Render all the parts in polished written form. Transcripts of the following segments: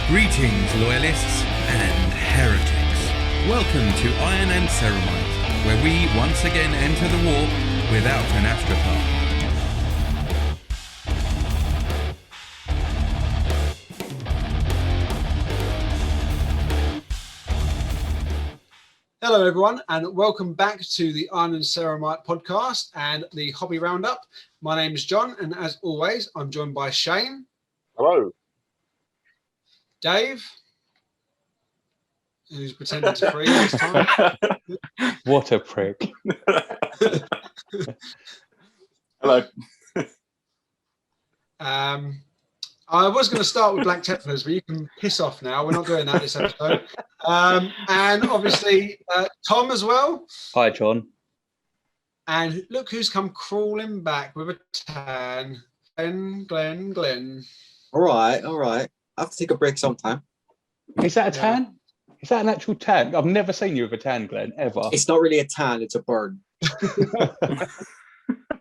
Greetings, loyalists and heretics. Welcome to Iron and Ceramite, where we once again enter the war without an astropath. Hello, everyone, and welcome back to the Iron and Ceramite podcast and the Hobby Roundup. My name is John, and as always, I'm joined by Shane. Hello. Dave, who's pretending to freeze this time. What a prick. Hello. I was going to start with Black Templars, but you can piss off now. We're not doing that this episode. And obviously, Tom as well. Hi, John. And look who's come crawling back with a tan. Glenn. All right. I have to take a break sometime. Is that a tan? Is that an actual tan? I've never seen you with a tan, Glenn, ever. It's not really a tan, it's a burn.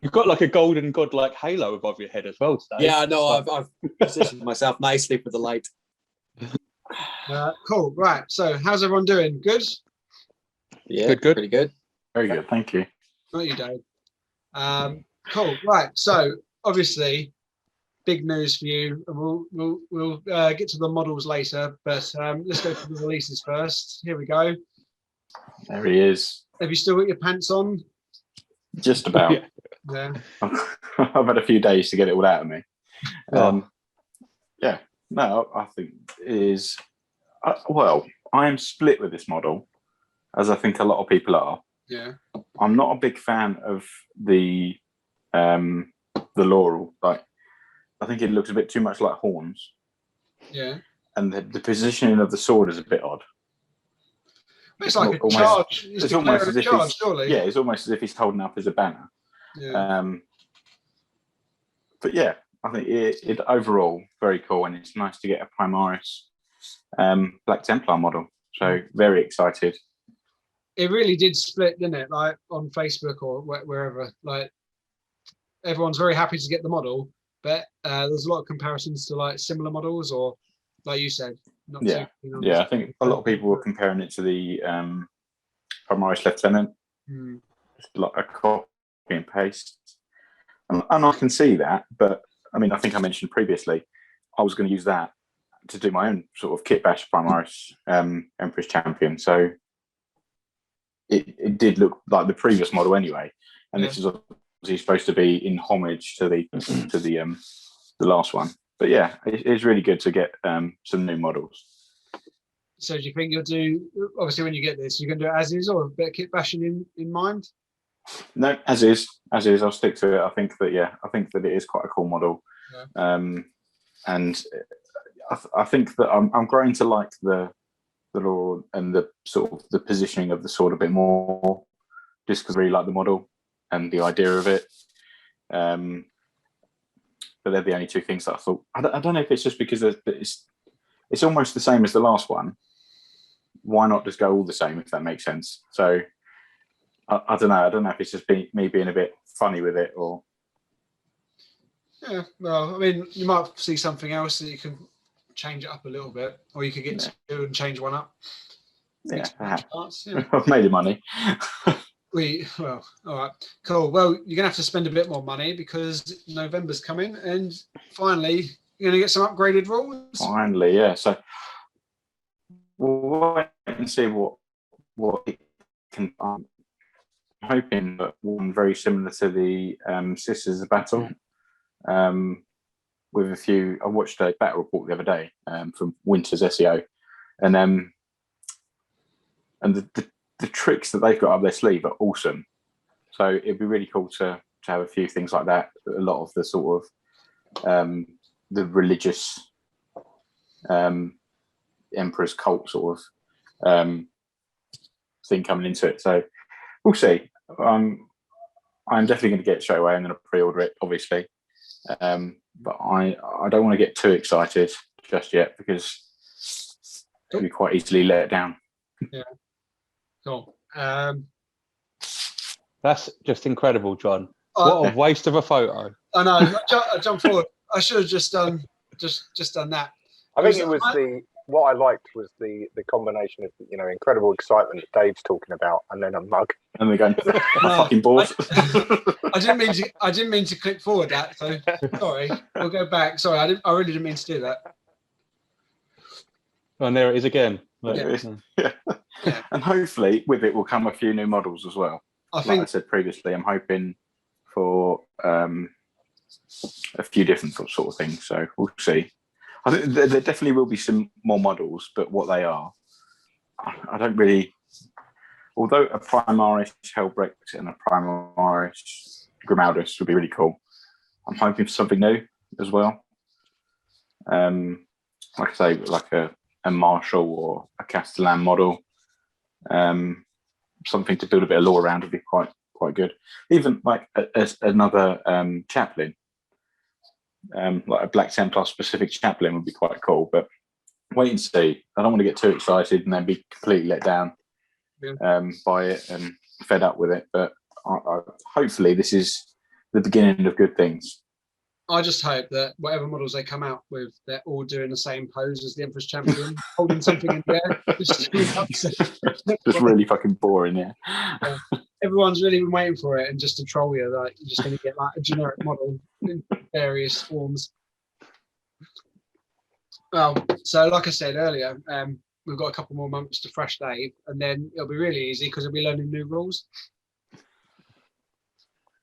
You've got like a golden godlike halo above your head as well today. Yeah, no, I've positioned myself nicely for the light. Cool. Right. So how's everyone doing? Good? Yeah, Good. Pretty good. Very good, thank you. Not you, Dave. Cool. Right. So obviously, big news for you. And we'll get to the models later, but let's go for the releases first. Here we go. There he is. Have you still got your pants on? Just about. Yeah. I've had a few days to get it all out of me. Yeah, no, I think it is. Well, I am split with this model, as I think a lot of people are. Yeah. I'm not a big fan of the laurel. Like, I think it looks a bit too much like horns. Yeah. And the positioning of the sword is a bit odd. It's like a charge. It's almost as if charge, surely. Yeah, it's almost as if he's holding up as a banner. Yeah. But yeah, I think it overall very cool, and it's nice to get a Primaris Black Templar model. So very excited. It really did split, didn't it? Like on Facebook or wherever. Like everyone's very happy to get the model, but there's a lot of comparisons to like similar models, or like you said, not Yeah. too keen on Yeah, I this. think a lot of people were comparing it to the Primaris Lieutenant. Just like a copy and paste. And I can see that, but I mean, I think I mentioned previously, I was going to use that to do my own sort of kit bash Primaris Empress Champion. So it did look like the previous model anyway. And this is obviously supposed to be in homage to the last one. But yeah, it's really good to get some new models. So do you think you'll do, obviously when you get this, you're going to do it as is or a bit of kit bashing in mind? No, as is. I'll stick to it. I think that it is quite a cool model. Yeah. And I think that I'm growing to like the laurel and the sort of the positioning of the sword a bit more, just because I really like the model and the idea of it. But they're the only two things that I thought. I don't know if it's just because it's almost the same as the last one. Why not just go all the same, if that makes sense? So I don't know. I don't know if it's just me being a bit funny with it, or. Yeah, well, I mean, you might see something else that you can change it up a little bit, or you could get two and change one up. Yeah, parts, yeah. I've made the money. Well, all right, cool. Well, you're gonna have to spend a bit more money because November's coming, and finally you're gonna get some upgraded rules. Finally, yeah. So we'll wait and see what it can. I'm hoping that one very similar to the Sisters of Battle. With a few, I watched a battle report the other day from Winter's SEO, and the tricks that they've got up their sleeve are awesome. So it'd be really cool to have a few things like that. A lot of the sort of the religious emperor's cult sort of thing coming into it. So we'll see. I'm definitely going to get it straight away. I'm going to pre-order it, obviously. But I don't want to get too excited just yet because it'll be quite easily let down. Yeah. Cool. That's just incredible, John. What a waste of a photo. I know. I jumped forward. I should have just done that. I think it was what I liked was the combination of incredible excitement that Dave's talking about, and then a mug. And they're going, I'm fucking bored. I didn't mean to click forward that. So sorry. We'll go back. Sorry, I really didn't mean to do that. Oh, and there it is again. There it is. Yeah. And hopefully with it will come a few new models as well. Like I said previously, I'm hoping for a few different sort of things. So we'll see. I think there definitely will be some more models, but what they are, I don't really. Although a Primaris Hellbrecht and a Primaris Grimaldus would be really cool, I'm hoping for something new as well. Like I say, like a Marshall or a Castellan model, something to build a bit of lore around would be quite good. Even like another chaplain. Like a Black Templar specific chaplain would be quite cool, but wait and see. I don't want to get too excited and then be completely let down by it and fed up with it. But hopefully this is the beginning of good things. I just hope that whatever models they come out with, they're all doing the same pose as the Emperor's Champion, holding something in there. Just really fucking boring, yeah. Everyone's really been waiting for it, and just to troll you, like you're just going to get like a generic model in various forms. Well, so like I said earlier, we've got a couple more months to Fresh Dave, and then it'll be really easy because we'll be learning new rules.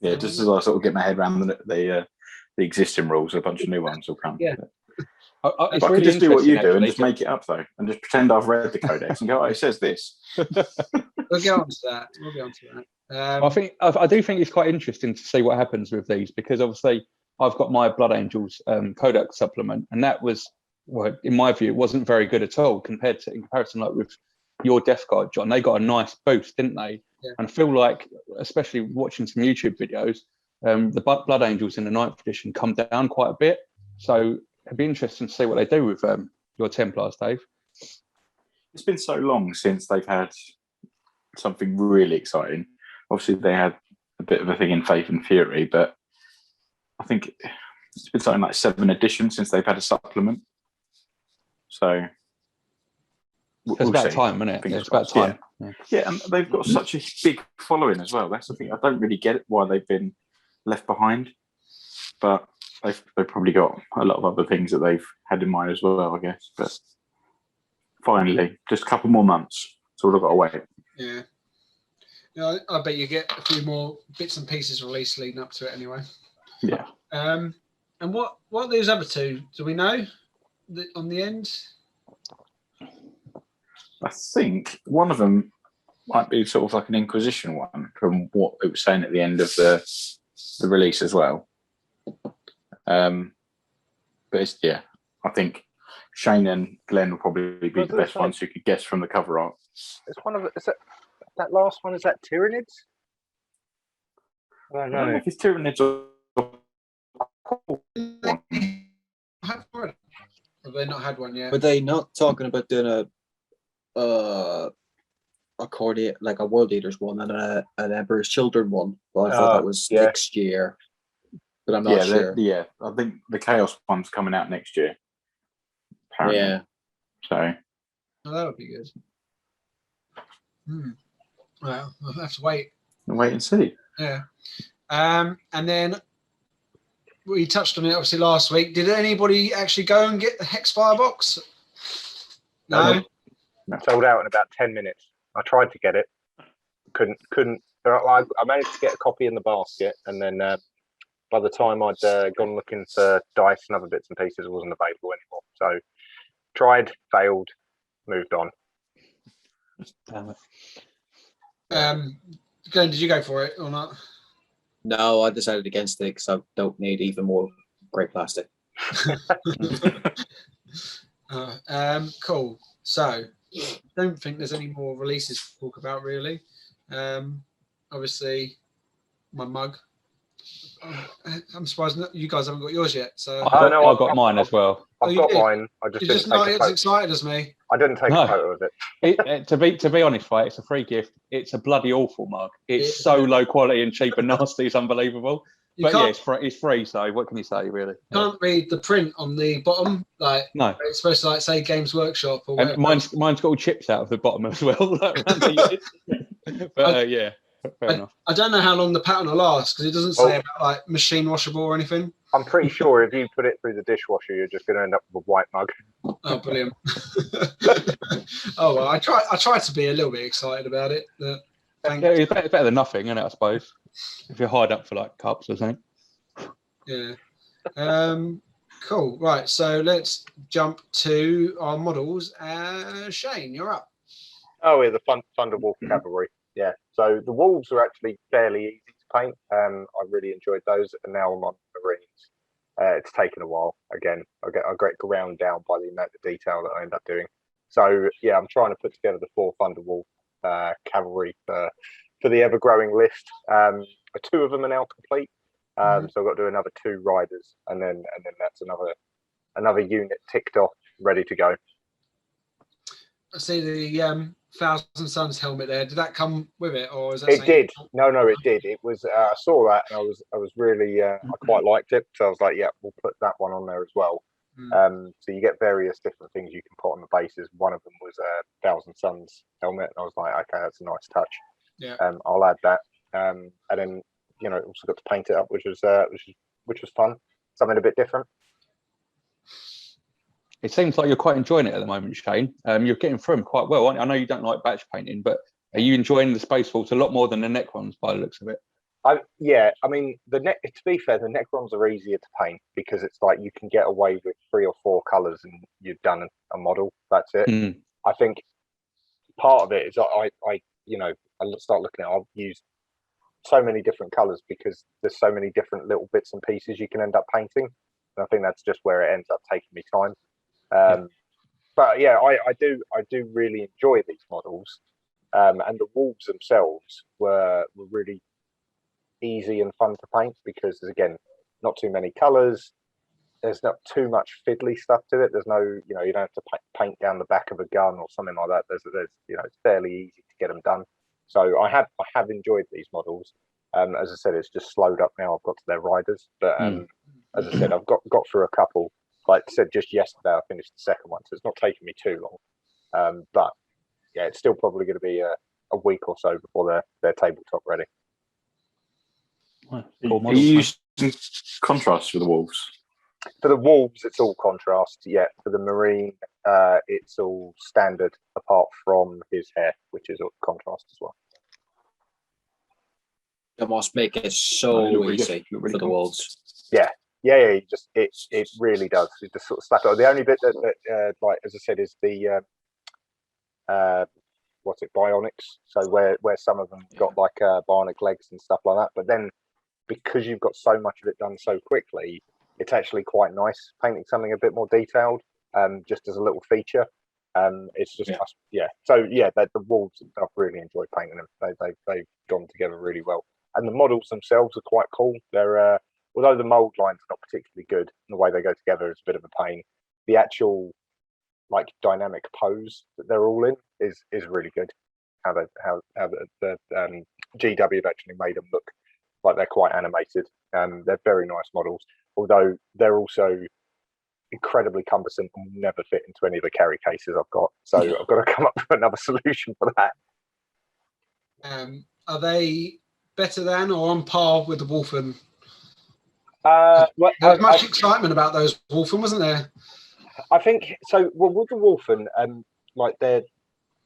Yeah, just as I sort of get my head around the existing rules, a bunch of new ones will come. Yeah. I could just do what you do and just make it up though, and just pretend I've read the codex and go, "Oh, it says this." We'll get on to that. I do think it's quite interesting to see what happens with these, because obviously I've got my Blood Angels codex supplement, and that was, well, in my view, it wasn't very good at all in comparison like with your Death Guard, John. They got a nice boost, didn't they? Yeah. And I feel like, especially watching some YouTube videos, the Blood Angels in the 9th edition come down quite a bit. So it'd be interesting to see what they do with your Templars, Dave. It's been so long since they've had something really exciting. Obviously, they had a bit of a thing in Faith and Fury, but I think it's been something like 7 editions since they've had a supplement. So it's about time, isn't it? It's about time. Yeah, and they've got such a big following as well. That's the thing. I don't really get it why they've been left behind, but they've probably got a lot of other things that they've had in mind as well, I guess. But finally, just a couple more months. That's all I've got to wait. Yeah. Yeah, I bet you get a few more bits and pieces released leading up to it anyway. Yeah. And what are those other two? Do we know on the end? I think one of them might be sort of like an Inquisition one, from what it was saying at the end of the release as well. But it's, yeah, I think Shane and Glenn will probably be the best ones who could guess from the cover art. It's one of that last one. Is that Tyranids? I don't know. I don't know if it's Tyranids or. Have they not had one yet? Were they not talking about doing a Cordia, like a World Eaters one and an Emperor's Children one? Well, I thought that was next year, but I'm not sure. Yeah, I think the Chaos one's coming out next year. Apparently. Yeah. So. Oh, that would be good. Well, we'll have to wait. Wait and see. Yeah. And then we touched on it obviously last week. Did anybody actually go and get the Hex Firebox? No. Sold out in about 10 minutes. I tried to get it. Couldn't. I managed to get a copy in the basket, and then by the time I'd gone looking for dice and other bits and pieces, it wasn't available anymore. So tried, failed, moved on. Damn it. Glenn, did you go for it or not? No, I decided against it because I don't need even more grey plastic. Cool. So, don't think there's any more releases to talk about really. Obviously, my mug. I'm surprised you guys haven't got yours yet. So I've got mine as well. I've got mine. I just you're just not as excited as me. I didn't take a photo of it. To be honest, right, it's a free gift. It's a bloody awful mug. It's so low quality and cheap and nasty. It's unbelievable. You But yeah, can't, it's free. So what can you say, really? can't read the print on the bottom. Like No. it's supposed to like say Games Workshop or And whatever. mine's got all chips out of the bottom as well. Like, around the edge. But yeah, fair enough. I don't know how long the pattern will last because it doesn't say about like machine washable or anything. I'm pretty sure if you put it through the dishwasher, you're just going to end up with a white mug. Oh, brilliant! Oh well, I try to be a little bit excited about it. But Yeah, it's better than nothing, isn't it? I suppose if you're hired up for like cups or something. Yeah. Cool. Right. So let's jump to our models. Shane, you're up. Oh, yeah, the Thunder Wolf Cavalry. Yeah. So the wolves are actually fairly easy to paint. I really enjoyed those, and now I'm on Marines. It's taken a while. Again, I get ground down by the amount of detail that I end up doing. So yeah, I'm trying to put together the 4 Thunder Wolf Cavalry for the ever-growing list. 2 of them are now complete. So I've got to do another 2 riders, and then that's another unit ticked off, ready to go. I see the Thousand Suns helmet there. Did that come with it, or is that? It did. No, it did. It was. I saw that, and I was really. I quite liked it, so I was like, yeah, we'll put that one on there as well. So you get various different things you can put on the bases. One of them was a Thousand Suns helmet, and I was like, okay, that's a nice touch. Yeah. I'll add that. And then also got to paint it up, which was fun. Something a bit different. It seems like you're quite enjoying it at the moment, Shane. You're getting through them quite well. I know you don't like batch painting, but are you enjoying the Space Force a lot more than the Necrons by the looks of it? I mean, to be fair, the Necrons are easier to paint because it's like you can get away with 3 or 4 colours and you've done a model. That's it. I think part of it is I start looking at. I've used so many different colours because there's so many different little bits and pieces you can end up painting, and I think that's just where it ends up taking me time. But yeah, I do really enjoy these models, and the wolves themselves were really easy and fun to paint because there's again not too many colours. There's not too much fiddly stuff to it. There's no, you don't have to paint down the back of a gun or something like that. There's it's fairly easy to get them done. So I have enjoyed these models. As I said, it's just slowed up now. I've got to their riders, but as I said, I've got through a couple. Like I said, just yesterday I finished the second one, so it's not taking me too long. But yeah, it's still probably going to be a week or so before they're tabletop ready. Cool Are you using contrast for the wolves? For the wolves, it's all contrast. Yeah, for the marine, it's all standard, apart from his hair, which is all contrast as well. It must make it so easy for the wolves. Yeah. It really does. You just sort of slap it on. The only bit that like as I said, is the bionics. So where some of them got like bionic legs and stuff like that. But then because you've got so much of it done so quickly, it's actually quite nice painting something a bit more detailed. Just as a little feature. It's just So yeah, the wolves, I've really enjoyed painting them. They've gone together really well, and the models themselves are quite cool. They're although the mold lines are not particularly good, and the way they go together is a bit of a pain. The actual like dynamic pose that they're all in is really good. How the GW have actually made them look like they're quite animated. They're very nice models, although they're also incredibly cumbersome and will never fit into any of the carry cases I've got. So I've got to come up with another solution for that. Are they better than or on par with the Wolfen? There was much excitement about those Wolfen, wasn't there? I think so. Well, with the Wolfen, like they're,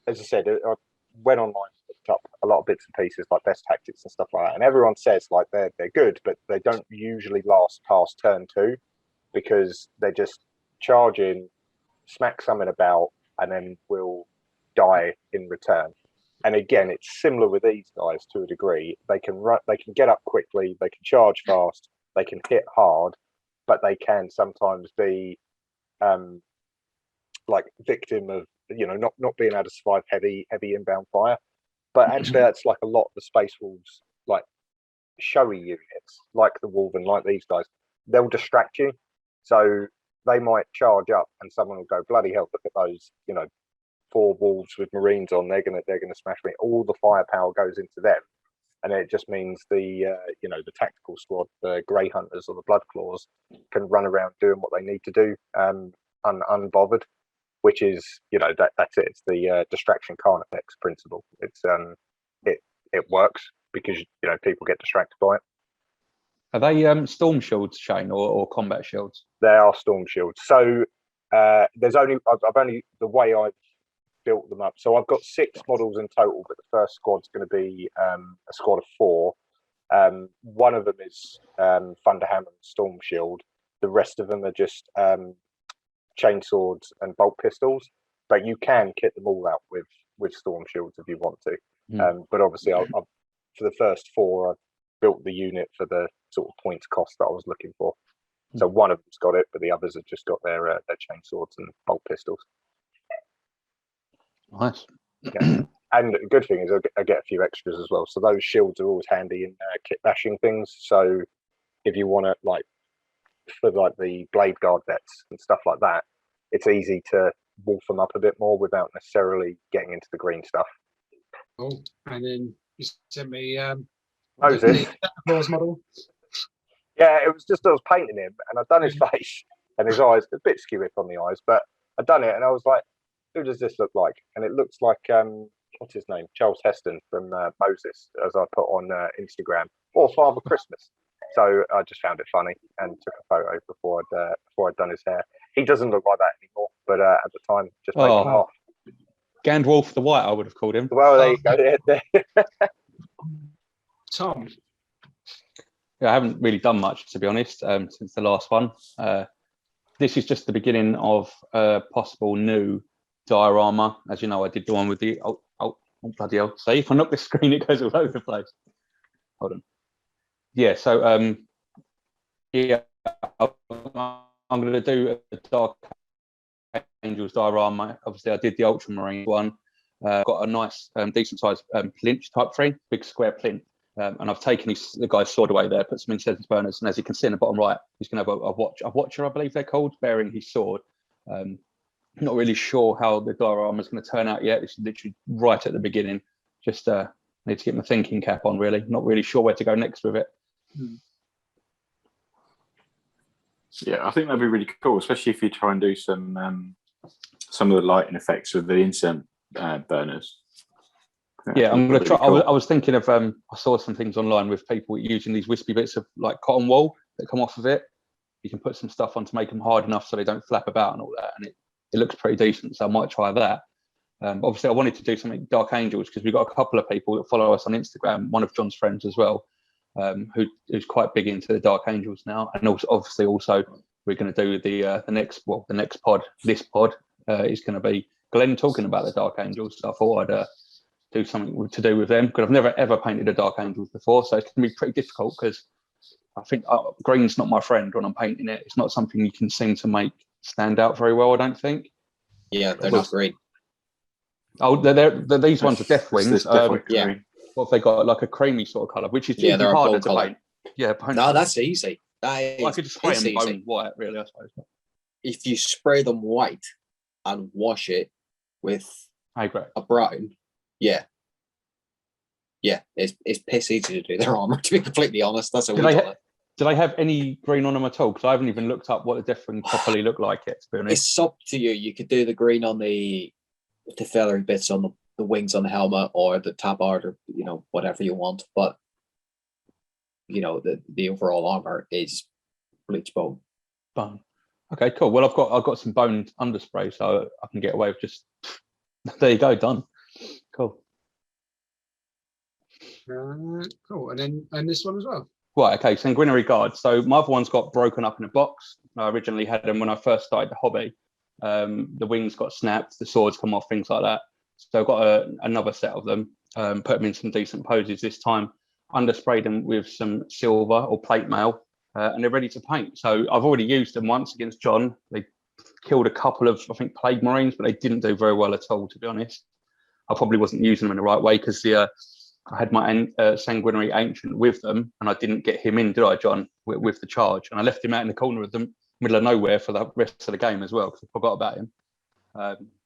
as I said, I went online, looked up a lot of bits and pieces like best tactics and stuff like that, and everyone says like they're good, but they don't usually last past turn 2 because they just charge in, smack something about, and then will die in return. And again, it's similar with these guys to a degree. They can run, they can get up quickly, they can charge fast, they can hit hard, but they can sometimes be like victim of not being able to survive heavy inbound fire. But actually, that's like a lot of the Space Wolves, like showy units, like the Wolven, like these guys. They'll distract you, so they might charge up, and someone will go, "Bloody hell! Look at those, 4 wolves with Marines on. They're gonna smash me." All the firepower goes into them, and it just means the the tactical squad, the Grey Hunters or the Blood Claws, can run around doing what they need to do, unbothered. Which is, that's it. It's the distraction Carnifex principle. It's it works because people get distracted by it. Are they storm shields, Shane, or combat shields? They are storm shields. So there's only I've only the way I've built them up. So I've got 6 models in total, but the first squad's going to be a squad of 4. One of them is Thunderhammer and Storm Shield. The rest of them are just chainswords and bolt pistols. But you can kit them all out with Storm Shields if you want to. But obviously, I've for the first 4, I've built the unit for the sort of points cost that I was looking for. So one of them's got it, but the others have just got their chainswords and bolt pistols. Nice. Yeah. And the good thing is I get a few extras as well. So those shields are always handy in kit bashing things. So if you want to for the Blade Guard vets and stuff like that, it's easy to wolf them up a bit more without necessarily getting into the green stuff. Oh, and then you sent me Moses. the model. Yeah, it was just I was painting him and I'd done his face and his eyes, a bit skewy on the eyes, but I'd done it and I was like, who does this look like? And it looks like what's his name? Charles Heston from Moses, as I put on Instagram, or Father Christmas. So I just found it funny and took a photo before I'd done his hair. He doesn't look like that anymore, but at the time, just made me laugh. Gandalf the White, I would have called him. Well, there you go. Tom. Yeah, I haven't really done much, to be honest, since the last one. This is just the beginning of a possible new diorama. As you know, I did the one with the bloody hell. See, if I knock the screen, it goes all over the place. Hold on. Yeah, so yeah, I'm going to do a Dark Angels diorama. Obviously, I did the Ultramarine one. Got a nice, decent sized plinth type frame, big square plinth. And I've taken the guy's sword away there, put some incense burners, and as you can see in the bottom right, he's going to have a watcher, I believe they're called, bearing his sword. Not really sure how the diorama is going to turn out yet. This is literally right at the beginning. Just need to get my thinking cap on, really. Not really sure where to go next with it. Yeah, I think that'd be really cool, especially if you try and do some of the lighting effects with the incense burners. Yeah, I'm going to try. Cool. I was thinking of, I saw some things online with people using these wispy bits of like cotton wool that come off of it. You can put some stuff on to make them hard enough so they don't flap about and all that. And it looks pretty decent. So I might try that. Obviously, I wanted to do something Dark Angels because we've got a couple of people that follow us on Instagram, one of John's friends as well, who's quite big into the Dark Angels now. And also, obviously, we're going to do the next pod. This pod is going to be Glenn talking about the Dark Angels. So I thought I'd do something to do with them because I've never ever painted a Dark Angels before, so it's going to be pretty difficult because I think green's not my friend when I'm painting it. It's not something you can seem to make stand out very well, I don't think. Yeah, they're not green. Oh, these ones are Death Wings. Yeah. What have they got? Like a creamy sort of colour, which is they're harder to colour. paint. Yeah, No, that's easy. I could just spray them bone white, really, I suppose. If you spray them white and wash it with a brown, yeah, it's piss easy to do their armour. To be completely honest, that's how we do it. Do they have any green on them at all? Because I haven't even looked up what the Death Wing properly look like yet, to be honest. It's up to you. You could do the green on the feathery bits on the wings on the helmet or the tabard or whatever you want. But the overall armour is bleach bone. Bone. Okay, cool. Well, I've got some boned underspray, so I can get away with just. There you go, done. Cool. Cool, and this one as well. Right, okay, so Greenery Guard. So my other one's got broken up in a box. I originally had them when I first started the hobby. The wings got snapped, the swords come off, things like that. So I've got another set of them, put them in some decent poses this time, undersprayed them with some silver or plate mail, and they're ready to paint. So I've already used them once against John. They killed a couple of, I think, Plague Marines, but they didn't do very well at all, to be honest. I probably wasn't using them in the right way because I had my Sanguinary Ancient with them, and I didn't get him in, did I, John, with the charge? And I left him out in the corner of the middle of nowhere for the rest of the game as well because I forgot about him.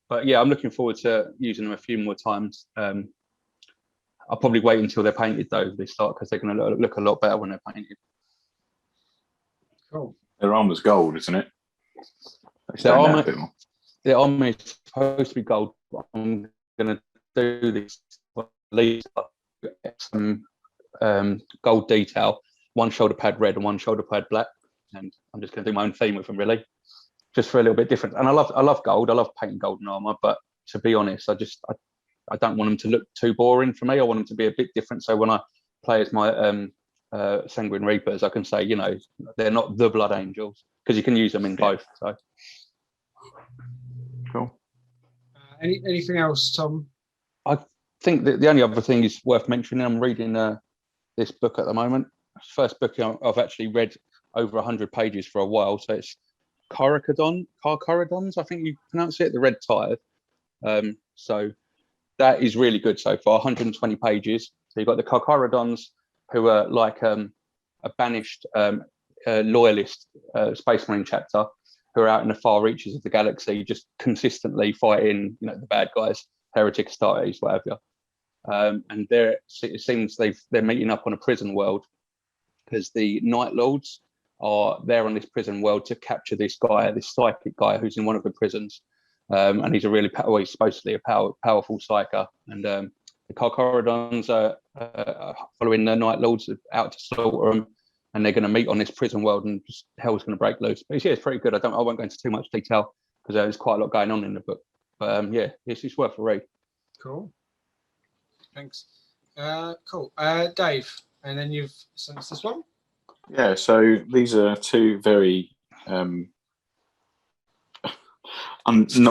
But yeah, I'm looking forward to using them a few more times. I'll probably wait until they're painted though. They start because they're going to look a lot better when they're painted. Cool. Their armor's gold, isn't it? They Their stand out armor, a bit more. the armor is supposed to be gold. But I'm going to do this. At least some gold detail. One shoulder pad red and one shoulder pad black. And I'm just going to do my own theme with them, really, just for a little bit different. And I love gold. I love painting golden armor, but to be honest, I don't want them to look too boring for me. I want them to be a bit different. So when I play as my Sanguine Reapers, I can say, you know, they're not the Blood Angels, because you can use them in both. So Cool. Anything else, Tom? I think that the only other thing is worth mentioning. I'm reading this book at the moment. First book I've actually read over 100 pages for a while. So it's Carcharodons, I think you pronounce it, the Red Tide. So that is really good so far. 120 pages. So you've got the Carcharodons, who are like a banished loyalist Space Marine chapter, who are out in the far reaches of the galaxy, just consistently fighting, you know, the bad guys, heretic Astartes, whatever. And it seems they're meeting up on a prison world, because the Night Lords are there on this prison world to capture this guy, this psychic guy who's in one of the prisons. And he's he's supposedly a powerful psyker. And the Carcharodons are following the Night Lords out to slaughter them, and they're going to meet on this prison world, and just hell's going to break loose. But yeah, it's pretty good. I won't go into too much detail because there's quite a lot going on in the book. But yeah, it's worth a read. Cool. Thanks. Cool. Dave, and then you've sent us this one. Yeah, so these are two very not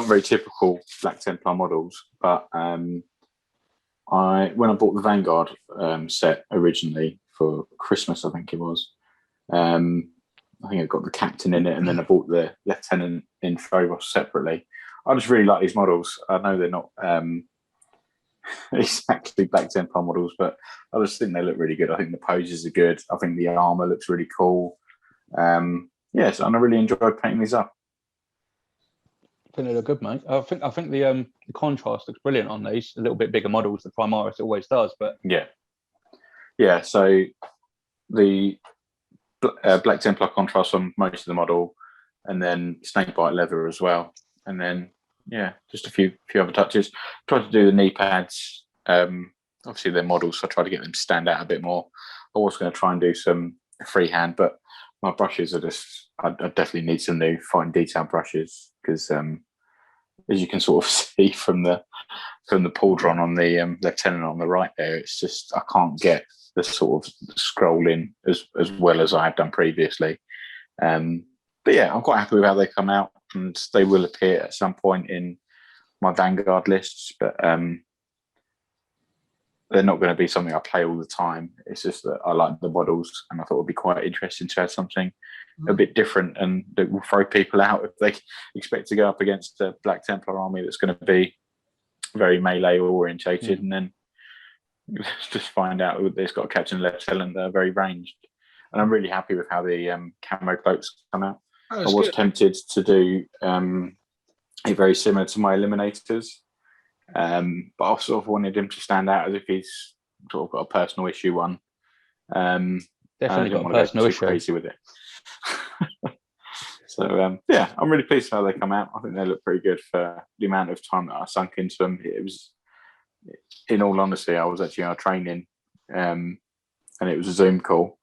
very typical Black Templar models, but when I bought the Vanguard set originally for Christmas, I think it was, I think I got the captain in it, and then I bought the lieutenant in Phobos separately. I just really like these models. I know they're not exactly Black Templar models, but I just think they look really good. I think the poses are good. I think the armor looks really cool. Yes, and I really enjoyed painting these up. I think they look good, mate. I think the contrast looks brilliant on these. A little bit bigger models, the Primaris always does, but yeah. So the Black Templar contrast on most of the model, and then snakebite leather as well, and then just a few other touches. Tried to do the knee pads. Obviously they're models, so I tried to get them to stand out a bit more. I was going to try and do some freehand, but my brushes are I definitely need some new fine detail brushes, because as you can sort of see from the pauldron on the lieutenant on the right there, it's just I can't get the sort of scrolling as well as I have done previously. But yeah, I'm quite happy with how they come out, and they will appear at some point in my Vanguard lists, but they're not going to be something I play all the time. It's just that I like the models, and I thought it would be quite interesting to have something a bit different, and that will throw people out if they expect to go up against a Black Templar army that's going to be very melee orientated, and then just find out that it's got a captain and lieutenant that are very ranged. And I'm really happy with how the camo cloaks come out. I was good. Tempted to do it very similar to my Eliminators, but I sort of wanted him to stand out as if he's sort of got a personal issue one. Definitely got a personal issue. Crazy with it. So I'm really pleased with how they come out. I think they look pretty good for the amount of time that I sunk into them. It was, in all honesty, I was actually on a training, and it was a Zoom call,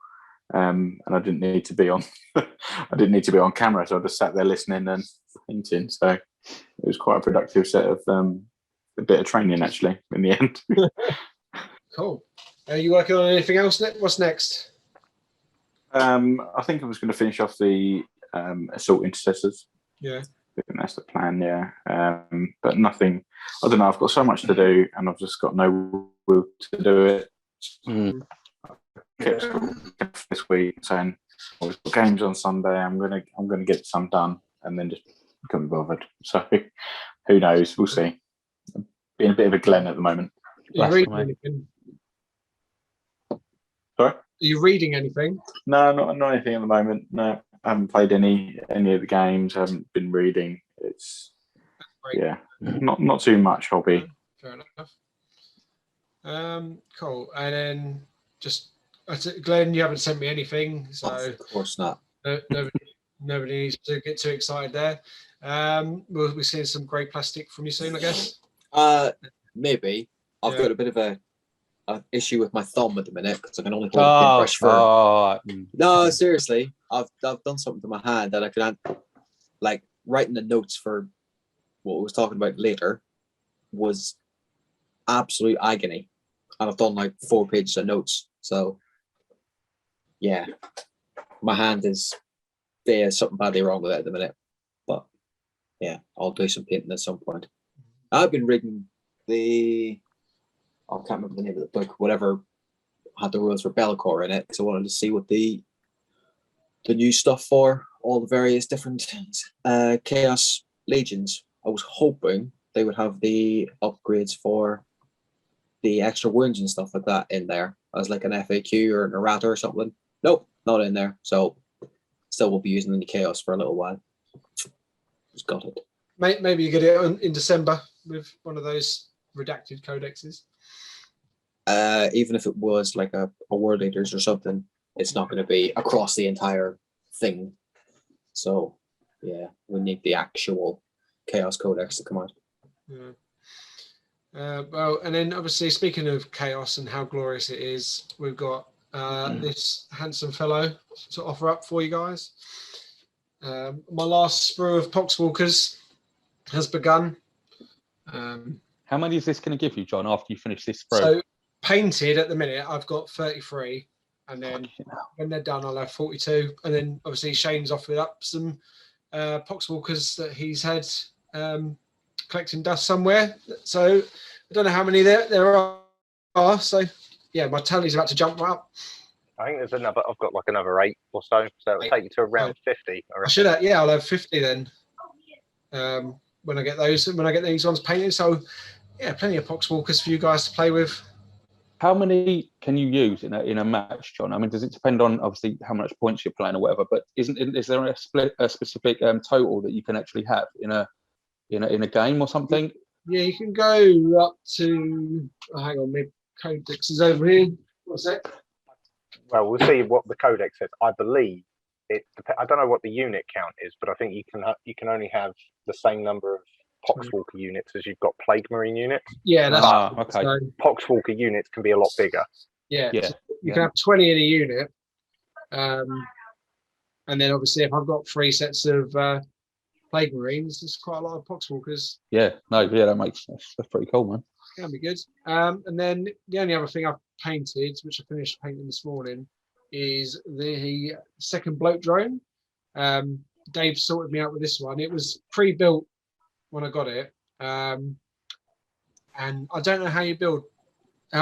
and I didn't need to be on. I didn't need to be on camera, so I just sat there listening and painting. So it was quite a productive set of a bit of training actually in the end. Cool. Are you working on anything else? What's next? I think I was going to finish off the assault intercessors. Yeah. I think that's the plan, yeah. But nothing, I don't know, I've got so much to do, and I've just got no will to do it. This week saying, we've got games on Sunday, I'm gonna get some done, and then just couldn't be bothered. So who knows? We'll see. Being a bit of a Glen at the moment. Are you reading anything? Sorry? Are you reading anything? No, not anything at the moment. No, I haven't played any of the games. I haven't been reading. It's not too much hobby. Fair enough. Cool. And then just Glenn, you haven't sent me anything, so Of course not. nobody needs to get too excited there. We'll be seeing some grey plastic from you soon, I guess. Maybe. I've got a bit of a issue with my thumb at the minute because I can only hold a paintbrush for. No, seriously, I've done something to my hand that I could, like, writing the notes for what we was talking about later was absolute agony, and I've done like 4 pages of notes. So yeah, my hand there's something badly wrong with it at the minute. But yeah, I'll do some painting at some point. I've been reading I can't remember the name of the book, whatever had the rules for Bellicor in it, because I wanted to see what the new stuff for all the various different Chaos Legions. I was hoping they would have the upgrades for the extra wounds and stuff like that in there as like an FAQ or an errata or something. Nope, not in there. So still will be using the Chaos for a little while. Just got it. Maybe you get it in December with one of those redacted codexes. Even if it was like a World Eaters or something, it's not going to be across the entire thing. So yeah, we need the actual Chaos Codex to come out. Yeah. Well, and then obviously speaking of Chaos and how glorious it is, we've got this handsome fellow to offer up for you guys. My last sprue of Poxwalkers has begun. How many is this going to give you, John, after you finish this sprue? So painted at the minute, I've got 33, and then when they're done, I'll have 42. And then obviously Shane's offered up some Poxwalkers that he's had collecting dust somewhere. So I don't know how many there are. So yeah, my tally's about to jump up. I think there's another. I've got like another 8 or so. So it'll take you to around 50. I should have. Yeah, I'll have 50 then. When I get these ones painted. So yeah, plenty of Poxwalkers for you guys to play with. How many can you use in a match, John? I mean, does it depend on obviously how much points you're playing or whatever? But is there a specific total that you can actually have in a game or something? Yeah, you can go up to. Oh, hang on, my codex is over here. What's that? Well, we'll see what the codex says. I believe I don't know what the unit count is, but I think you can only have the same number of Poxwalker units as you've got Plague Marine units. Yeah, that's okay. So, Poxwalker units can be a lot bigger. Yeah. So you can have 20 in a unit, and then obviously if I've got 3 sets of Plague Marines, there's quite a lot of Poxwalkers. That's pretty cool, man. That'd be good. And then the only other thing I've painted, which I finished painting this morning, is the second bloat drone. Dave sorted me out with this one. It was pre-built when I got it, and I don't know how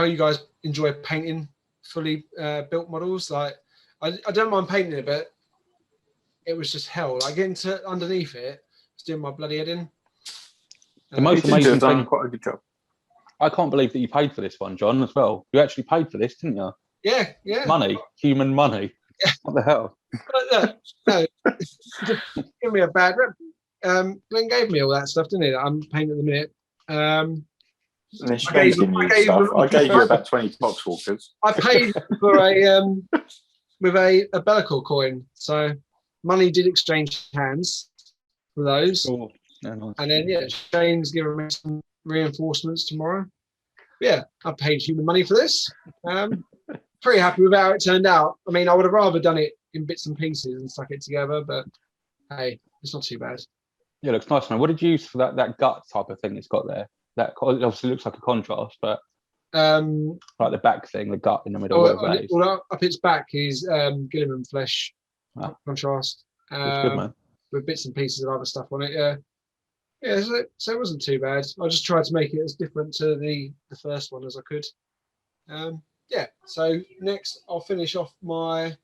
you guys enjoy painting fully built models. Like I don't mind painting it, but it was just hell. Like getting to underneath it, was doing my bloody head in. The most amazing thing. Quite a good job. I can't believe that you paid for this one, John, as well. You actually paid for this, didn't you? Yeah. Money, human money. What the hell? No, give me a bad rep. Glenn gave me all that stuff, didn't he? That I'm painting at the minute. I gave you about 20 Poxwalkers. I paid for with a Bellicor coin, so money did exchange hands for those. Cool. Yeah, nice. And then Shane's giving me some reinforcements tomorrow. Yeah, I paid human money for this. Pretty happy with how it turned out. I mean, I would have rather done it in bits and pieces and stuck it together, but hey, it's not too bad. Yeah, it looks nice, man. What did you use for that gut type of thing it's got there? That obviously looks like a contrast, but like the back thing, the gut in the middle. Up its back is Gilliman flesh contrast. That's good, man. With bits and pieces of other stuff on it. Yeah, so it wasn't too bad. I just tried to make it as different to the first one as I could. So next I'll finish off my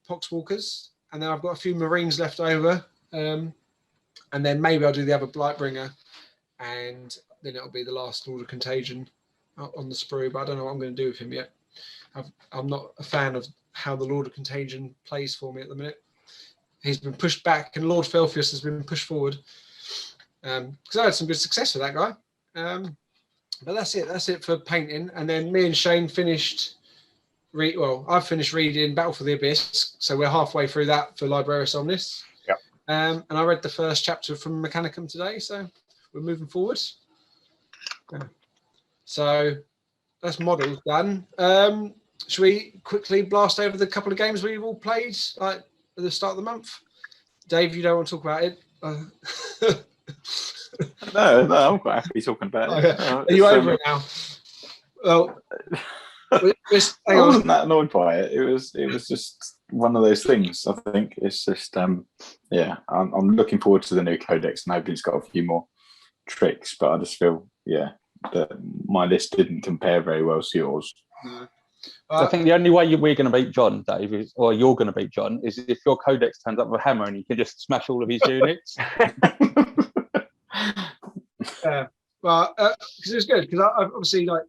Poxwalkers, and then I've got a few Marines left over, and then maybe I'll do the other Blightbringer, and then it'll be the last Lord of Contagion on the sprue, but I don't know what I'm going to do with him yet. I'm not a fan of how the Lord of Contagion plays for me at the minute. He's been pushed back, and Lord Felfius has been pushed forward, because I had some good success with that guy. But that's it. That's it for painting. And then me and Shane finished. I've finished reading Battle for the Abyss, so we're halfway through that for Librarius Omnis. Yep. And I read the first chapter from Mechanicum today, so we're moving forward. Yeah. So that's models done. Should we quickly blast over the couple of games we've all played at the start of the month? Dave, you don't want to talk about it? No, I'm quite happy talking about it. Are you over it now? Well, I wasn't that annoyed by it. It was just one of those things. I think it's just I'm looking forward to the new codex, and hopefully it's got a few more tricks. But I just feel that my list didn't compare very well to yours. No. I think the only way we're going to beat John, Dave, or you're going to beat John, is if your codex turns up with a hammer and you can just smash all of his units. Well, because it was good, because I obviously, I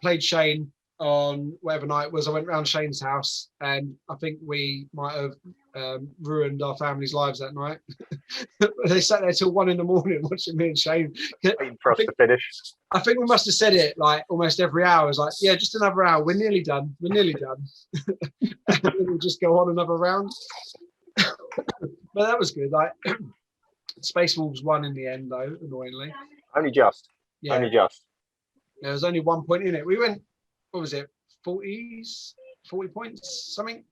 played Shane on whatever night it was. I went round Shane's house, and I think we might have ruined our family's lives that night. They sat there till 1 a.m. watching me and Shane. Waiting for us to finish. I think we must have said it like almost every hour. It was like, yeah, just another hour. We're nearly done. And then we'll just go on another round. But that was good. Like Space Wolves won in the end, though, annoyingly. Only just. Yeah. Only just. There was only 1 point in it. We went, what was it, 40 points, something?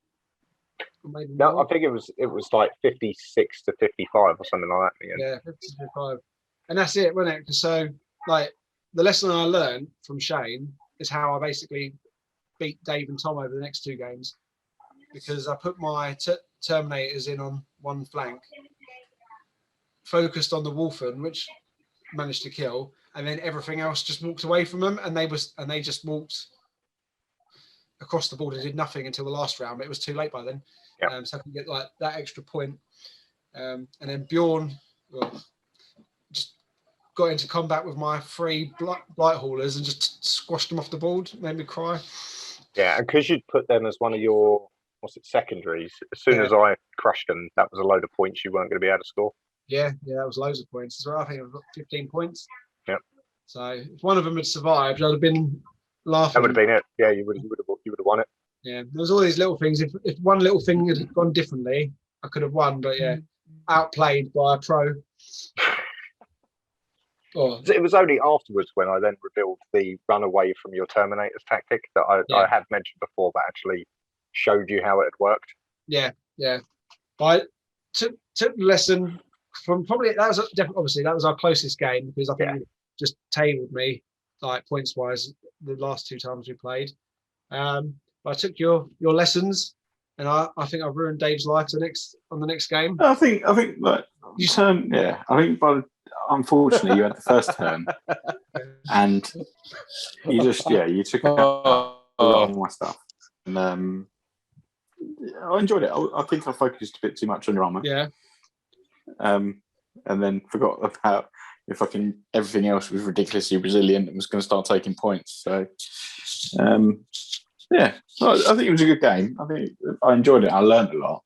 No, I think it was like 56 to 55 or something like that. Yeah, 50 to 55. And that's it, wasn't it? So, like, the lesson I learned from Shane is how I basically beat Dave and Tom over the next 2 games, because I put my Terminators in on one flank, focused on the Wolfen, which managed to kill, and then everything else just walked away from them, and they just walked across the board and did nothing until the last round. But it was too late by then. Yep. So I can get like that extra point. And then Bjorn just got into combat with my 3 blight haulers and just squashed them off the board. Made me cry. Yeah, and because you'd put them as one of your secondaries, as soon as I crushed them, that was a load of points you weren't going to be able to score. Yeah, that was loads of points as well. I think I've got 15 points. Yep. So if one of them had survived, I'd have been laughing. That would have been it. Yeah, you would have won it. Yeah, there was all these little things. If one little thing had gone differently, I could have won. But yeah, outplayed by a pro. It was only afterwards when I then revealed the run away from your Terminators tactic that I had mentioned before, that actually showed you how it had worked. Yeah. But I took the lesson from probably obviously that was our closest game, because I think it just tabled me like points wise the last 2 times we played. But I took your lessons, and I think I've ruined Dave's life on the next game. I think like you turn. Yeah, I think unfortunately you had the first turn, and you just you took out a lot of my stuff, and I enjoyed it. I think I focused a bit too much on your armor. Yeah. And then forgot about everything else was ridiculously resilient and was going to start taking points. So, I think it was a good game. I think I enjoyed it. I learned a lot.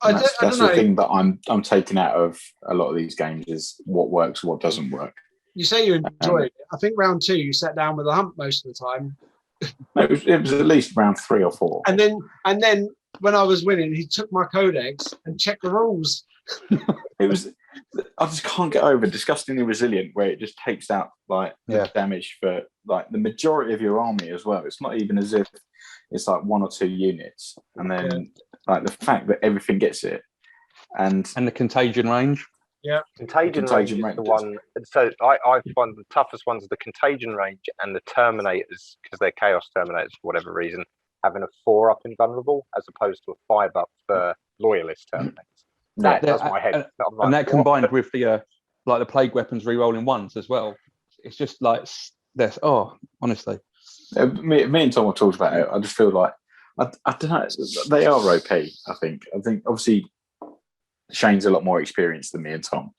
That's the thing that I'm taking out of a lot of these games is what works, what doesn't work. You say you enjoyed it. I think round 2 you sat down with a hump most of the time. It was at least round 3 or 4. And then when I was winning, he took my codex and checked the rules. I just can't get over disgustingly resilient, where it just takes out like the damage for like the majority of your army as well. It's not even as if it's like 1 or 2 units, and then like the fact that everything gets it, and the contagion range. Yeah, contagion range is the one. So I find the toughest ones are the contagion range and the Terminators, because they're Chaos Terminators for whatever reason, having a 4 up invulnerable as opposed to a 5 up for Loyalist Terminators. That does my head. And that combined with the like the plague weapons re-rolling ones as well. It's just like this. Oh, honestly, me and Tom have talked about it. I just feel like I don't know. They are OP. I think obviously Shane's a lot more experienced than me and Tom,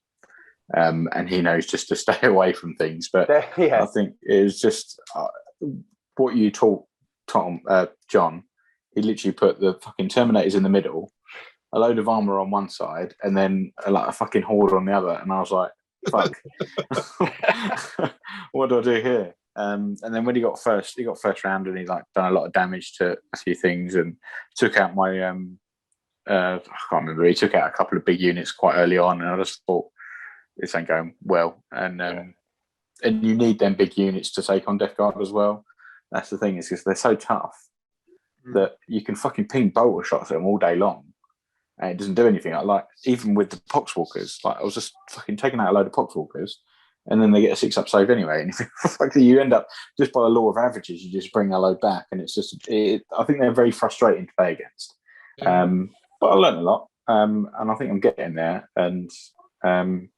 and he knows just to stay away from things. But I think it's just what you taught John. He literally put the fucking Terminators in the middle, a load of armor on one side, and then like a fucking horde on the other. And I was like, fuck, what do I do here? And then when he got first round, and he like done a lot of damage to a few things, and took out my I can't remember. He took out a couple of big units quite early on, and I just thought this ain't going well. And you need them big units to take on Death Guard as well. That's the thing, is because they're so tough that you can fucking ping bolter shots at them all day long, and it doesn't do anything. Like even with the Poxwalkers, like I was just fucking taking out a load of Poxwalkers, and then they get a 6-up save anyway. And if you end up, just by the law of averages, you just bring a load back, and it's just. I think they're very frustrating to play against. But I learned a lot, and I think I'm getting there, and I'm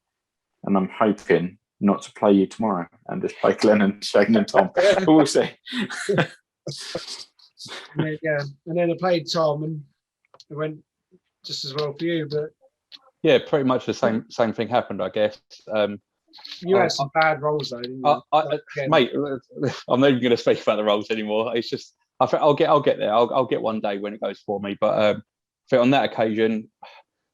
hoping not to play you tomorrow and just play Glenn and Shane and Tom. But we'll see. Yeah, and then I played Tom, and it went just as well for you. But yeah, pretty much the same thing happened, I guess. You had some bad rolls though, didn't you? Mate, I'm not even going to speak about the rolls anymore. It's just I'll get there. I'll get one day when it goes for me. But on that occasion,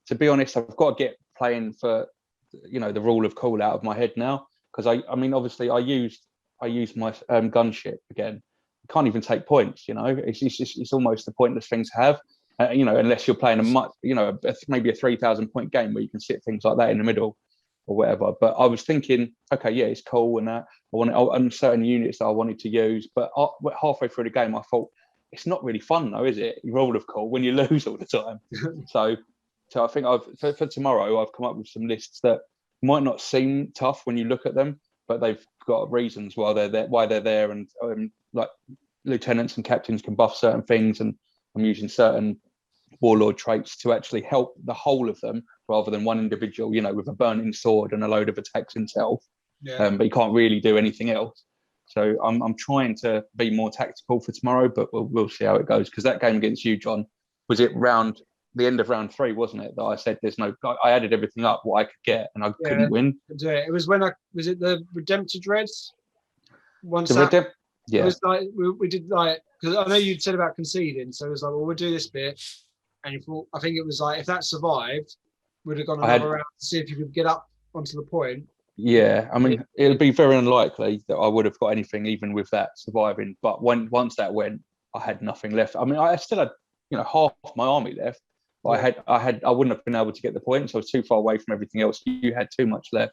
to be honest, I've got to get playing for the rule of cool out of my head now, because I mean obviously I used my gunship again. You can't even take points. It's almost a pointless thing to have. Unless you're playing maybe a 3,000 point game where you can sit things like that in the middle or whatever. But I was thinking, okay, yeah, it's cool and that. I wanted certain units that I wanted to use, but halfway through the game, I thought it's not really fun though, is it? You roll of cool when you lose all the time. So I think for tomorrow, I've come up with some lists that might not seem tough when you look at them, but they've got reasons why they're there, and like lieutenants and captains can buff certain things, and I'm using certain warlord traits to actually help the whole of them rather than one individual, with a burning sword and a load of attacks himself. Yeah. But you can't really do anything else. So I'm trying to be more tactical for tomorrow, but we'll see how it goes, because that game against you, John, was it the end of round 3, wasn't it? That I said I added everything up what I could get, and I couldn't win. It was when was it the Redemptor Dreads? Yeah. It was like we did, like, because I know you said about conceding, so it was like, well, we'll do this bit, and you thought, I think it was like, if that survived, we'd have gone another round to see if you could get up onto the point. Yeah, I mean, it'll be very unlikely that I would have got anything even with that surviving. But once that went, I had nothing left. I mean, I still had half my army left. But I wouldn't have been able to get the points. I was too far away from everything else. You had too much left,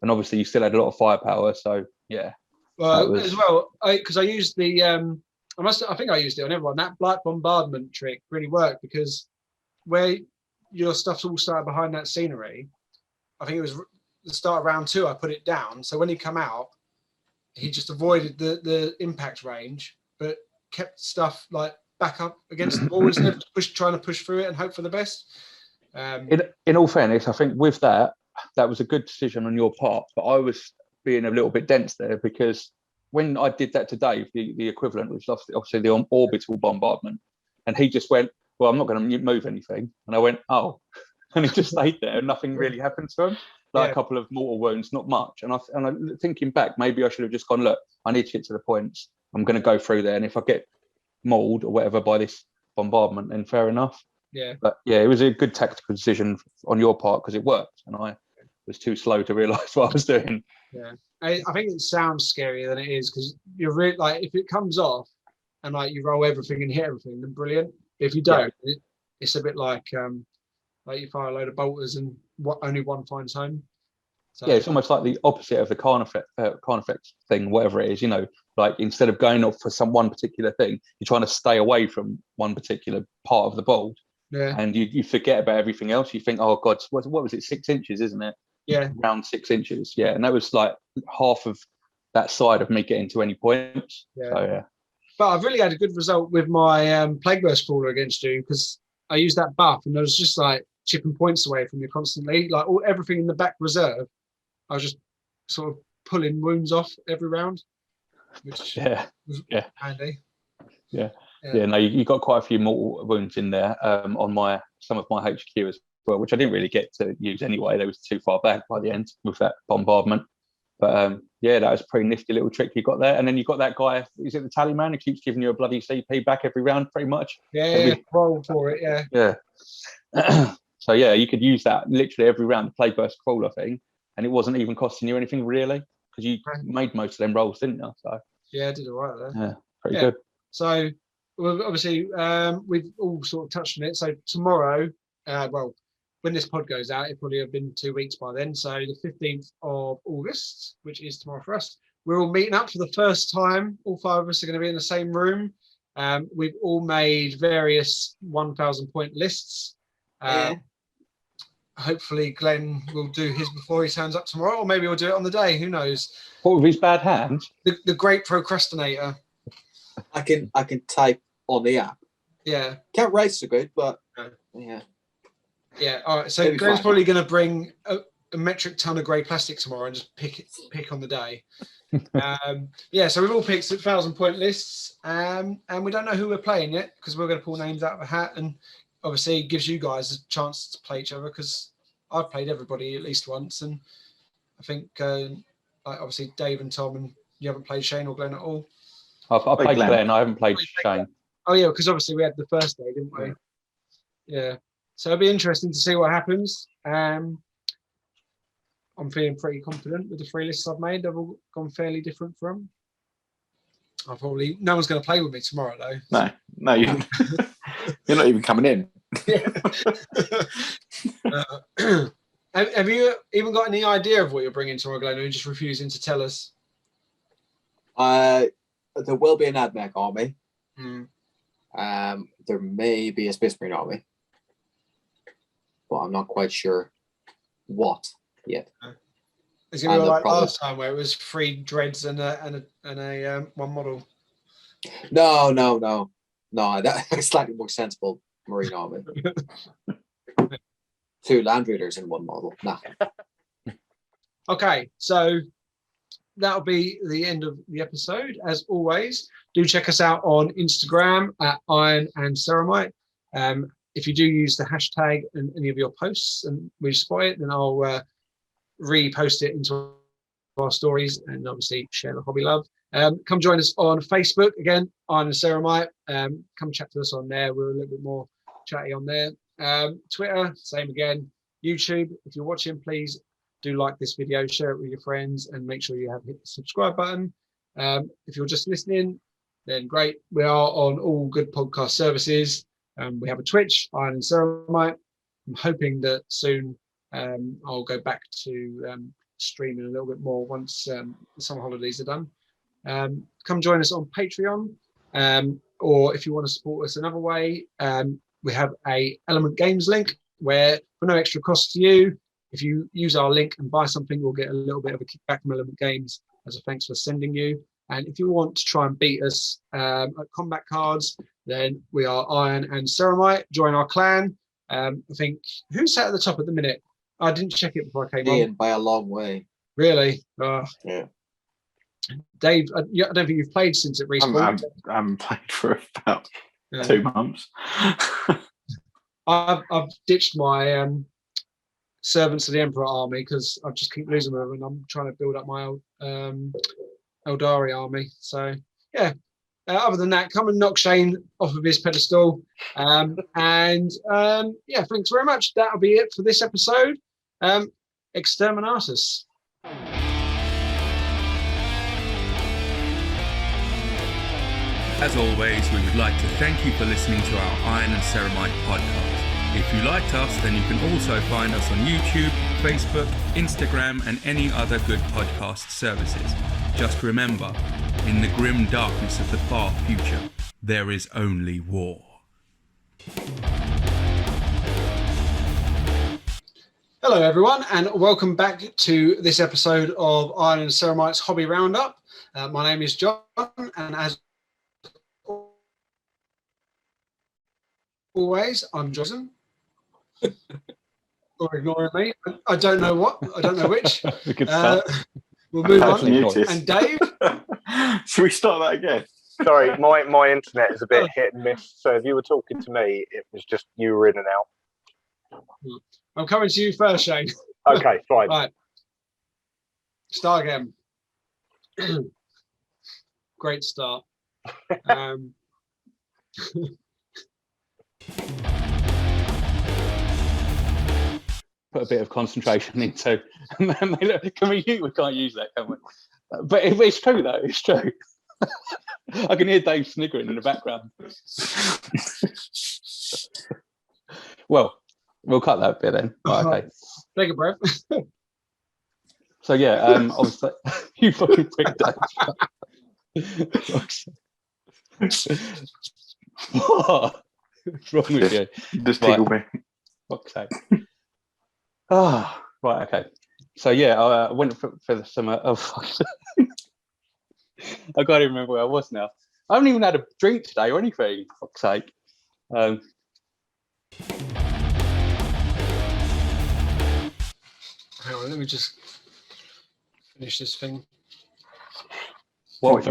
and obviously you still had a lot of firepower. So yeah. Well, as well, because I used the I think I used it on everyone. That blight bombardment trick really worked, because where your stuff's all started behind that scenery, I think it was the start of round 2, I put it down. So when he come out, he just avoided the impact range, but kept stuff like back up against the wall instead of trying to push through it and hope for the best. In all fairness, I think with that was a good decision on your part, but I was being a little bit dense there, because when I did that to Dave, the equivalent was obviously the orbital bombardment, and he just went, well, I'm not going to move anything. And I went, oh, and he just stayed there and nothing really happened to him. A couple of mortal wounds, not much. And I thinking back, maybe I should have just gone, look, I need to get to the points. I'm going to go through there. And if I get mauled or whatever by this bombardment, then fair enough. Yeah. But yeah, it was a good tactical decision on your part, because it worked. And I was too slow to realise what I was doing. Yeah. I think it sounds scarier than it is, because you're really, like, if it comes off and like you roll everything and hit everything, then brilliant. If you don't, it's a bit like you fire a load of bolters and only one finds home. So, yeah, it's almost like the opposite of the Carnifex thing, whatever it is. Like instead of going off for one particular thing, you're trying to stay away from one particular part of the board. Yeah. And you forget about everything else. You think, oh God, what was it? 6 inches, isn't it? Yeah. Around 6 inches. Yeah. And that was like half of that side of me getting to any points. Yeah. So, yeah. But I've really had a good result with my Plague Burst Crawler against you, because I used that buff and I was just like chipping points away from you constantly. Like everything in the back reserve, I was just sort of pulling wounds off every round, which was handy. Yeah. No, you got quite a few mortal wounds in there on some of my HQ as well, which I didn't really get to use anyway. They was too far back by the end with that bombardment. But that was a pretty nifty little trick you got there. And then you got that guy, is it the tally man, who keeps giving you a bloody CP back every round, pretty much? Roll for it, yeah. So yeah, you could use that literally every round, the Plague Burst Crawler thing, and it wasn't even costing you anything really, because you made most of them rolls, didn't you? So Yeah, I did all right there. Yeah, pretty good. So, well, obviously, we've all sort of touched on it. So tomorrow, when this pod goes out, it probably have been 2 weeks by then. So the 15th of August, which is tomorrow for us, we're all meeting up for the first time. All 5 of us are going to be in the same room. We've all made various 1,000 point lists. Hopefully Glenn will do his before he turns up tomorrow, or maybe we'll do it on the day. Who knows? What with his bad hands? The great procrastinator. I can type on the app. Yeah. Can't write so good, but yeah. Yeah. All right. So Glenn's probably going to bring a metric ton of grey plastic tomorrow and just pick on the day. So we've all picked 1,000 point lists, and we don't know who we're playing yet because we're going to pull names out of a hat, and obviously it gives you guys a chance to play each other because I've played everybody at least once, and I think obviously Dave and Tom, and you haven't played Shane or Glenn at all. I've played Glenn. I haven't played Shane. Oh yeah, because obviously we had the first day, didn't we? Yeah. So it'll be interesting to see what happens. I'm feeling pretty confident with the 3 lists I've made. They've all gone fairly different from. No one's going to play with me tomorrow, though. No, you're not even coming in. Have you even got any idea of what you're bringing tomorrow, Glenn, or are you just refusing to tell us? There will be an AdMech army. There may be a Space Marine army, but I'm not quite sure what yet. It's going to be like last time where it was 3 dreads and a one model. No. That's slightly more sensible Marine army. 2 Land Raiders in 1 model. Nah. Okay, so that'll be the end of the episode. As always, do check us out on Instagram at Iron and Ceramite. If you do use the hashtag in any of your posts and we spot it, then I'll repost it into our stories and obviously share the hobby love. Come join us on Facebook again, Iron and Ceramite. Come chat to us on there. We're a little bit more chatty on there. Twitter, same again. YouTube, if you're watching, please do like this video, share it with your friends, and make sure you have hit the subscribe button. If you're just listening, then great. We are on all good podcast services. We have a Twitch, Iron and Ceramite. I'm hoping that soon I'll go back to streaming a little bit more once the summer holidays are done. Come join us on Patreon, or if you want to support us another way, we have a Element Games link where for no extra cost to you, if you use our link and buy something, we'll get a little bit of a kickback from Element Games as a thanks for sending you. And if you want to try and beat us at combat cards, then we are Iron and Ceramite. Join our clan. I think who's sat at the top at the minute? I didn't check it before I came on. By a long way. Really? Yeah. Dave, I don't think you've played since it respawned. I haven't played for about 2 months. I've ditched my Servants of the Emperor army because I just keep losing them, and I'm trying to build up my Eldari army. So yeah. Other than that, come and knock Shane off of his pedestal. Thanks very much. That'll be it for this episode. Exterminatus. As always, we would like to thank you for listening to our Iron and Ceramite podcast. If you liked us, then you can also find us on YouTube, Facebook, Instagram, and any other good podcast services. Just remember, in the grim darkness of the far future, there is only war. Hello, everyone, and welcome back to this episode of Iron and Ceramite's Hobby Roundup. My name is John, and as always, I'm Jason. Or ignoring me. I don't know what. I don't know which. We'll move on. And Dave? Should we start that again? Sorry, my internet is a bit hit and miss. So if you were talking to me, it was just you were in and out. I'm coming to you first, Shane. Okay, fine. Right. Start again. Great start. Put a bit of concentration into. Can we can't use that, can we? But it's true though. It's true. I can hear Dave sniggering in the background. Well, we'll cut that bit then. Right, okay. Take a breath. So yeah, obviously, you fucking prick, Dave. What's wrong with you? Just tickled me. Fuck's sake. Ah, right, okay. So yeah, I went for the summer. Oh, fuck. I can't even remember where I was now. I haven't even had a drink today or anything. Fuck's sake. Hang on, let me just finish this thing. What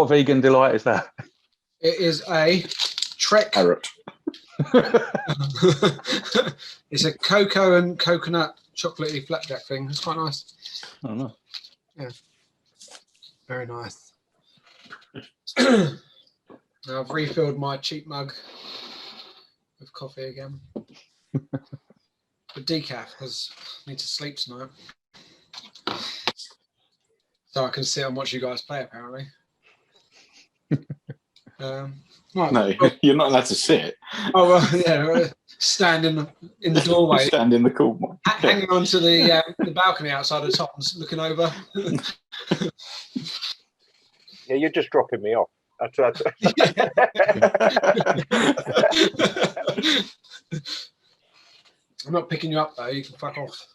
vegan delight is that? It is a Trek Carrot. It's a cocoa and coconut chocolatey flapjack thing. It's quite nice. Oh no. Yeah. Very nice. Now I've refilled my cheap mug with coffee again. But decaf because I need to sleep tonight. So I can sit and watch you guys play apparently. Right. No, you're not allowed to sit. Oh well, yeah, stand in the doorway, Stand in the cool one. hanging onto the balcony outside the top and looking over. Yeah, you're just dropping me off. That's I'm not picking you up though. You can fuck off.